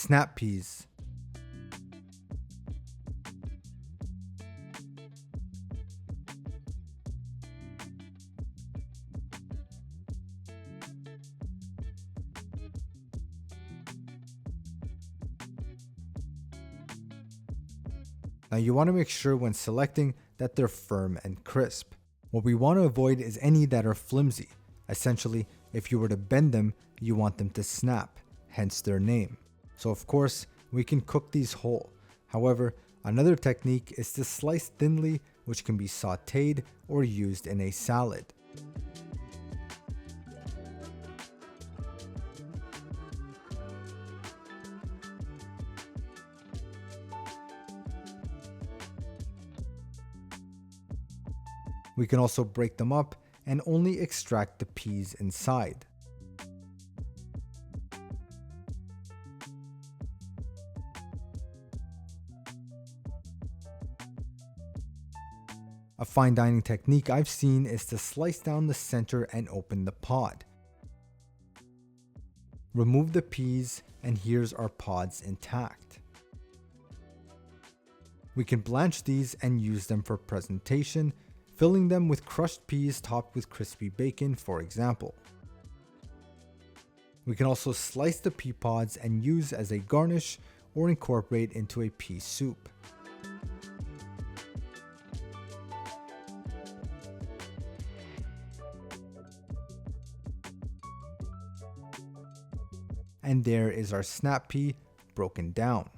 Snap peas. Now you want to make sure when selecting that they're firm and crisp. What we want to avoid is any that are flimsy. Essentially, if you were to bend them, you want them to snap, hence their name. So of course, we can cook these whole. However, another technique is to slice thinly, which can be sauteed or used in a salad. We can also break them up and only extract the peas inside. A fine dining technique I've seen is to slice down the center and open the pod. Remove the peas, and here's our pods intact. We can blanch these and use them for presentation, filling them with crushed peas topped with crispy bacon, for example. We can also slice the pea pods and use as a garnish or incorporate into a pea soup. And there is our snap pea broken down.